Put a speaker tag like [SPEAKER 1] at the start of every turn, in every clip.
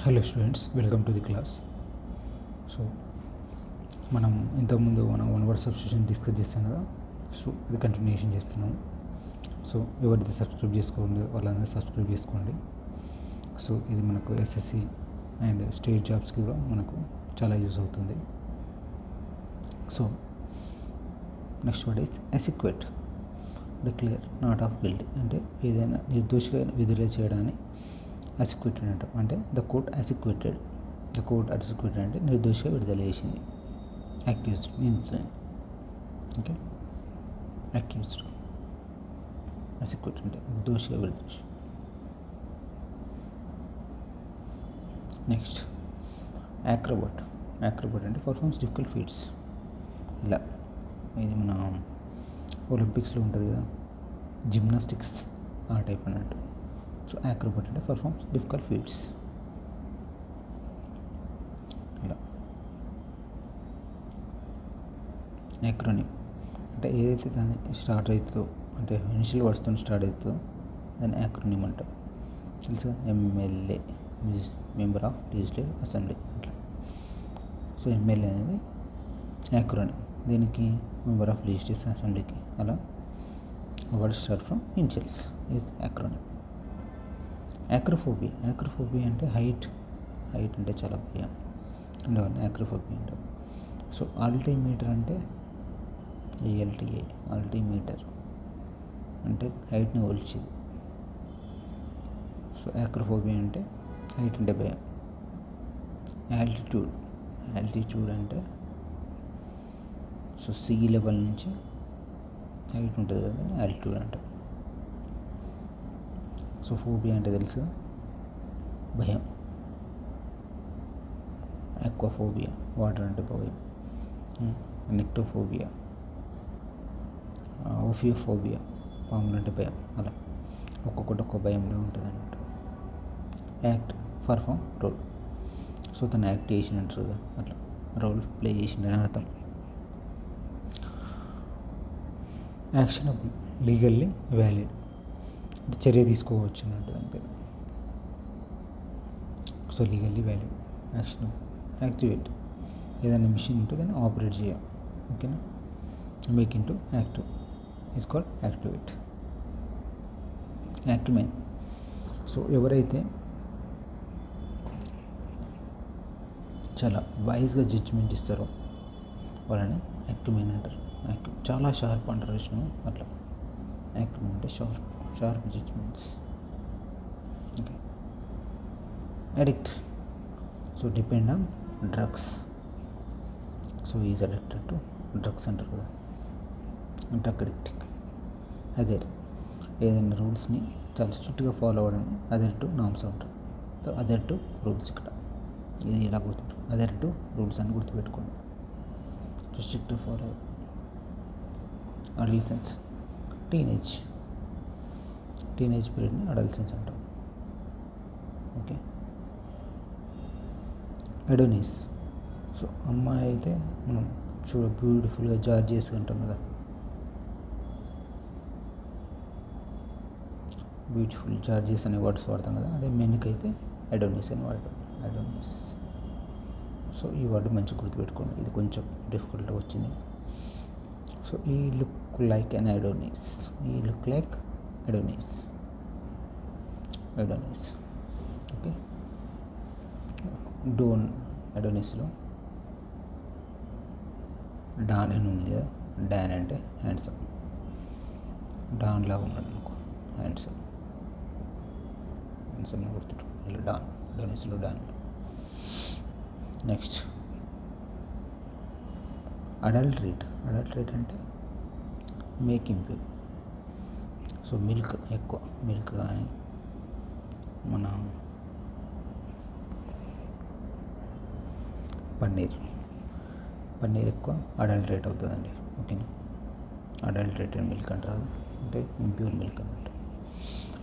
[SPEAKER 1] Hello students, welcome to the class. So మనం ఇంతకుముందు one word substitution discuss చేస్తాం కదా. సో అది కంటిన్యూషన్ చేస్తున్నాము. సో ఎవరైతే సబ్స్క్రైబ్ చేసుకోండి వాళ్ళందరూ సబ్స్క్రైబ్ చేసుకోండి. సో ఇది మనకు ఎస్ఎస్సి అండ్ స్టేట్ జాబ్స్కి కూడా మనకు చాలా యూజ్ అవుతుంది. So next word is acquit. Declare not of guilty అంటే ఏదైనా నిర్దోషిగా విడుదల చేయడాన్ని అసిక్వేటెడ్ అంటాం. అంటే ద కోర్ట్ అసిక్వేటెడ్ అంటే నిర్దోషిగా విడుదల చేసింది. అక్యూజ్డ్ నిందితుని. ఓకే, అక్యూజ్డ్ అసిక్వేటెడ్ అంటే నిర్దోషిగా విడుదల చేసింది. నెక్స్ట్ యాక్రోబాట్ అంటే పర్ఫార్మ్స్ డిఫికల్ట్ ఫీట్స్. ఇలా ఇది మన ఒలింపిక్స్లో ఉంటుంది కదా, జిమ్నాస్టిక్స్ ఆ టైప్ అన్నట్టు. సో యాక్రోబాట్ అంటే పర్ఫార్మ్స్ డిఫికల్ట్ ఫీట్స్. ఇలా యాక్రోనిమ్ అంటే ఏదైతే దాన్ని స్టార్ట్ అవుతుందో, అంటే ఇనిషియల్ వర్డ్స్తో స్టార్ట్ అవుతుందో దాన్ని యాక్రోనిమ్ అంటాం. తెలుసుగా, MLA member of legislative assembly అట్లా. సో ఎమ్మెల్యే అనేది యాక్రోనిమ్, దీనికి మెంబర్ ఆఫ్ లెజిస్లేటివ్ అసెంబ్లీకి అలా word start from initials is acronym. Acrophobia అంటే హైట్ అంటే చాలా భయం ఉండేవాళ్ళు యాక్రోఫోబియా అంటే. సో ఆల్టిమీటర్ అంటే ALTA ఆల్టిమీటర్ అంటే హైట్ని కొలిచేది. సో యాక్రోఫోబియా అంటే హైట్ అంటే భయం. ఆల్టిట్యూడ్ అంటే సో సీ లెవెల్ నుంచి హైట్ ఉంటుంది కదా, ఆల్టిట్యూడ్ అంటారు. సో ఫోబియా అంటే తెలుసు, భయం. ఆక్వాఫోబియా వాటర్ అంటే భయం. నెక్టోఫోబియా, ఓఫియోఫోబియా పాములు అంటే భయం. అలా ఒక్కొక్కటి ఒక్క భయంలో ఉంటుంది అన్నట్టు. Act perform role. సో తను యాక్ట్ చేసిన అంటారు కదా, అట్లా రోల్ ప్లే చేసిన అర్థం. యాక్షనబుల్ లీగల్లీ వ్యాలిడ్ అంటే చర్య తీసుకోవచ్చు అన్నట్టు అంతే. So legally valid. Actionable. Activate ఏదైనా మిషన్ ఉంటే దాన్ని ఆపరేట్ చేయాలి. ఓకేనా, make into active is called activate. Acumen so ఎవరైతే చాలా వైజ్గా జడ్జిమెంట్ ఇస్తారో వాళ్ళని యాక్టివ్మెన్ అంటారు. యాక్టివ్ చాలా షార్ప్ అంటారు విషయం అట్లా. యాక్టివ్మెన్ అంటే sharp judgments. Okay. Addict so depend on drugs. So is addicted to drugs అంటారు కదా, డ్రగ్ అడిక్ట్. అదేర్ ఏదైనా రూల్స్ని చాలా స్ట్రిక్ట్గా ఫాలో అవ్వడం అదేర్ టు నామ్స్ అంటారు. So adhere to rules. ఇక్కడ ఇది ఇలా గుర్తుపెట్టు, అదేర్ టు రూల్స్ అని గుర్తుపెట్టుకోండి. Strict follow. అడల్సెన్స్ టీనేజ్ పీరియడ్ని అడల్సెన్స్ అంటాం. ఓకే. అడోనిస్ సో అమ్మాయి అయితే మనం బ్యూటిఫుల్గా జార్జియస్ అంటాం కదా, బ్యూటిఫుల్ జార్జియస్ అనే వర్డ్స్ వాడతాం కదా, అదే మెన్కి అయితే అడోనిస్ అని వాడతాం. అడోనిస్. సో ఈ వర్డ్ మంచిగా గుర్తుపెట్టుకోండి, ఇది కొంచెం డిఫికల్ట్గా వచ్చింది. సో ఈ look like an Adonis. Okay. Don అడోనిస్లో డాన్ అని ఉంది కదా, డాన్ అంటే హ్యాండ్సమ్. డాన్ లాగా ఉన్నాడు అనుకో, హ్యాండ్సమ్ గుర్తుడు. ఇలా డాన్, అడోనిస్లో డాన్. నెక్స్ట్ అడల్టరేట్ అంటే మేక్ ఇంప్యూర్. సో మిల్క్ ఎక్కువ, మిల్క్ కానీ మన పన్నీర్ ఎక్కువ అడల్టరేట్ అవుతుందండి. ఓకేనా, అడల్టరేటెడ్ మిల్క్ అంటారు, అంటే ఇంప్యూర్ మిల్క్ అన్నట్టు.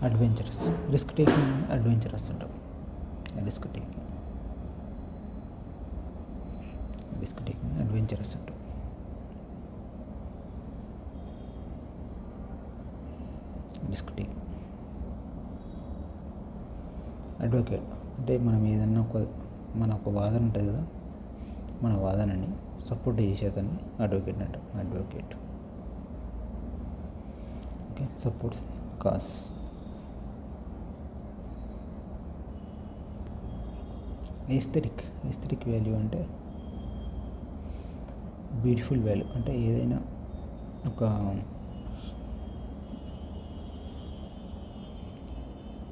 [SPEAKER 1] అడ్వెంచరస్ రిస్క్ టేకింగ్ అడ్వెంచరస్ అంటాం. రిస్క్ టేకింగ్ అడ్వెంచరస్ అంటాం. Risk taking. అడ్వకేట్ అంటే మనం ఏదన్నా మన ఒక వాదన ఉంటుంది కదా, మన వాదనని సపోర్ట్ చేసేదాన్ని అడ్వకేట్ అంటాం. Advocate okay, supports cos. Aesthetic value అంటే బ్యూటిఫుల్ వాల్యూ. అంటే ఏదైనా ఒక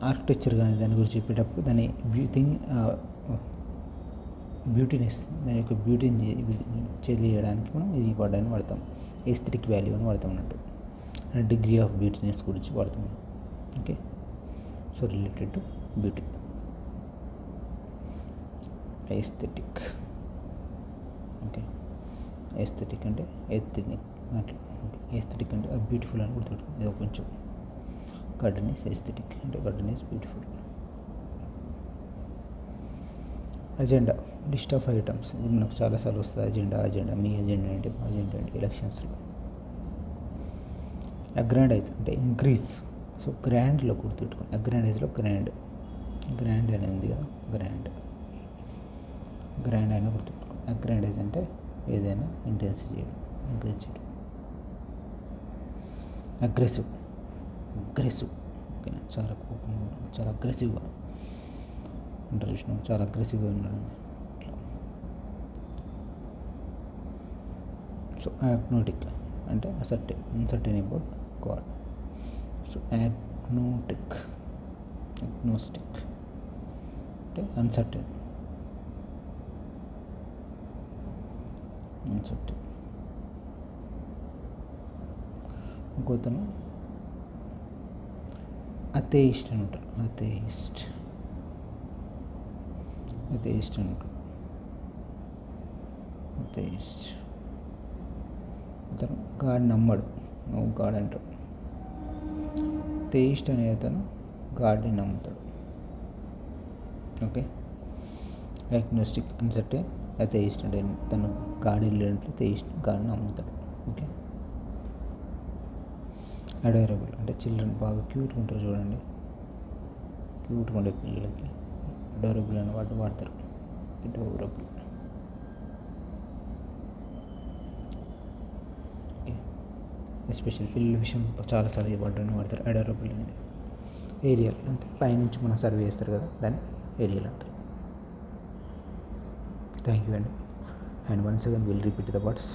[SPEAKER 1] ఆర్కిటెక్చర్ కానీ దాని గురించి చెప్పేటప్పుడు దాని బ్యూటీనెస్, దాని యొక్క బ్యూటీని తెలియజేయడానికి మనం ఇది వర్డ్ వాడతాం. ఎస్థెటిక్ వాల్యూ అని వాడతాం అన్నట్టు. డిగ్రీ ఆఫ్ బ్యూటీనెస్ గురించి వాడతాం. Okay, so related to beauty. Aesthetic. Okay, aesthetic అంటే ఎథనిక్ అట్లా. ఎస్థెటిక్ అంటే బ్యూటిఫుల్ అని గుర్తుపెట్టుకోండి. ఇది కొంచెం గార్డెన్ ఈజ్ ఎస్థెటిక్ అంటే garden is beautiful. Agenda, list of items. ఇది మనకు చాలాసార్లు వస్తుంది. అజెండా. మీ అజెండా ఏంటి, మా అజెండా ఏంటి ఎలక్షన్స్లో. అగ్రాండైజ్ అంటే ఇంక్రీజ్. సో గ్రాండ్లో గుర్తుపెట్టుకోండి. అగ్రాండైజ్లో గ్రాండ్ అనేది ఉంది కదా, గ్రాండ్ అయినా గుర్తుపెట్టుకోండి. అగ్రాండైజ్ అంటే ఏదైనా ఇంక్రీజ్ చేయడం. అగ్రెసివ్. ఓకేనా, చాలా కోపంగా, చాలా అగ్రెసివ్గా ఉంటారు చూసినాం, చాలా అగ్రెసివ్గా ఉన్నాడు అట్లా. సో యాగ్నోటిక్ అంటే uncertain about God. So agnostic అంటే అన్సర్టైన్. ఇంకోతను అథెయిస్ట్ అని ఉంటారు. అథెయిస్ట్ అని ఉంటారు. అతను గాడ్ నమ్మడు, నువ్వు గాడ్ అంటాడు. థెయిస్ట్ అనే అతను గాడ్ని నమ్ముతాడు. Okay, agnostic uncertain. అథెయిస్ట్ అంటే తను గాడ్ లేదంటే థెయిస్ట్, గాడ్ని నమ్ముతాడు. ఓకే, అడోరబుల్ అంటే చిల్డ్రన్ బాగా క్యూట్గా ఉంటారు చూడండి, క్యూట్గా ఉండే పిల్లలకి అడోరబుల్ అని వాడతారు. అడోరబుల్. ఓకే, ఎస్పెషల్లీ పిల్లల విషయం చాలాసార్లు ఈ వర్డ్ని వాడతారు. అడోరబుల్ అనేది. ఏరియల్ అంటే పైనుంచి మనం సర్వే చేస్తారు కదా, దాన్ని ఏరియల్ అంటారు. థ్యాంక్ యూ అండి. And once again will repeat the words.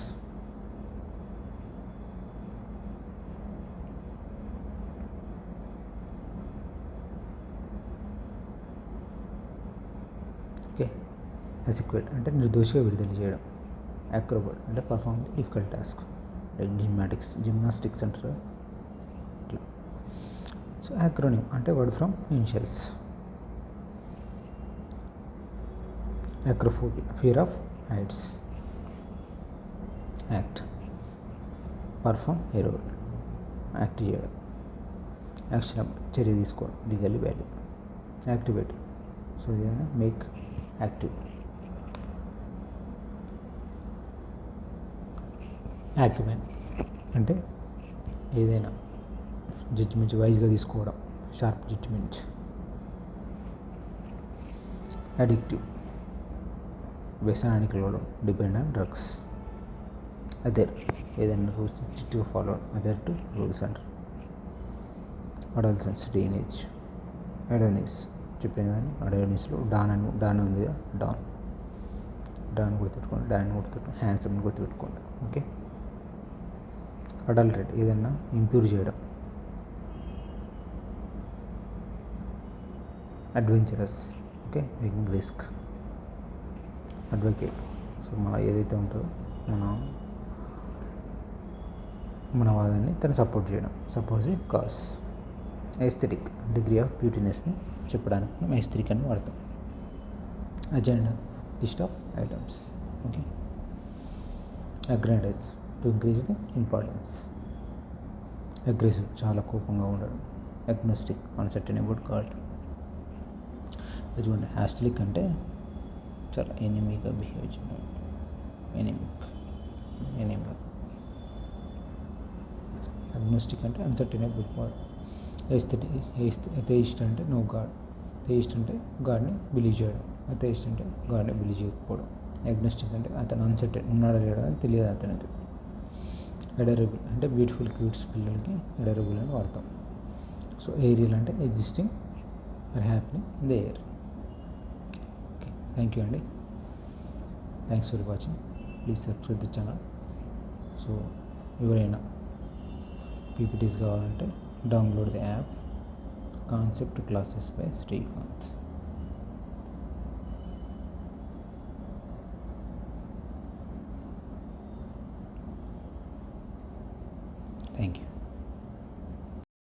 [SPEAKER 1] Okay, acquit అంటే నిర్దోషిగా విడుదల చేయడం. అక్రోబాట్ అంటే perform the difficult task. Like gymnastics అంటారు కదా ఇట్లా. సో యాక్రోనిమ్ అంటే word from initials. Acrophobia fear of heights. Act perform a role, act చేయడం. యాక్షన్ చర్య తీసుకోవడం, లీగల్లీ వాల్యూ. యాక్టివేట్ సో ఏదైనా మేక్ యాక్టివ్. యాక్యుమెన్ అంటే ఏదైనా జడ్జిమెంట్ వైజ్గా తీసుకోవడం, షార్ప్ జడ్జిమెంట్. అడిక్టివ్ వ్యసనానికి లోడం, డిపెండ్ ఆన్ డ్రగ్స్. అదర్ ఏదైనా రూల్స్ స్ట్రిక్ట్గా ఫాలో అదర్ టు రూల్స్ అంటారు. Adolescence teenage. అడోనిస్ చెప్పాను కానీ అడోనిస్లో డాన్ ఉంది కదా, డాన్ గుర్తుపెట్టుకోండి. హ్యాండ్సమ్ గుర్తుపెట్టుకోండి. ఓకే, అడల్టరేట్ ఏదైనా ఇంప్యూర్ చేయడం. Adventurous okay, making risk. Advocate so మన ఏదైతే ఉంటుందో మన వాదాన్ని తను సపోర్ట్ చేయడం. Suppose cause. Aesthetic degree of బ్యూటీనెస్ని చెప్పడానికి మనం ఎస్థెటిక్ అని వాడతాం. Agenda list of items. Okay, aggrandize to increase the importance. Aggressive చాలా కోపంగా ఉండడం. Agnostic uncertain about God. చూడండి, హాస్టలిక్ అంటే చాలా ఎనిమీగా బిహేవ్ చేయడం. ఎనిమిక్. అగ్నోస్టిక్ అంటే అన్సర్టైన్ అబౌట్ గాడ్. ఎథెయిస్ట్ అంటే నో గాడ్. థెయిస్ట్ అంటే గాడ్ని బిలీవ్ చేయడం, అథెయిస్ట్ అంటే గాడ్ని బిలీవ్ చేయకపోవడం, అగ్నోస్టిక్ అంటే అతను అన్సర్టెన్ ఉన్నాడా లేడా అని తెలియదు అతనికి. అడరబుల్ అంటే బ్యూటిఫుల్ క్యూట్స్ పిల్లలకి అడరబుల్ అని వాడతాం. సో ఏరియల్ అంటే existing or happening in the air. Okay, thank you అండి. Thanks for watching. Please subscribe the channel. So ఎవరైనా పీపీటీస్ కావాలంటే download the app concept classes by Srikanth.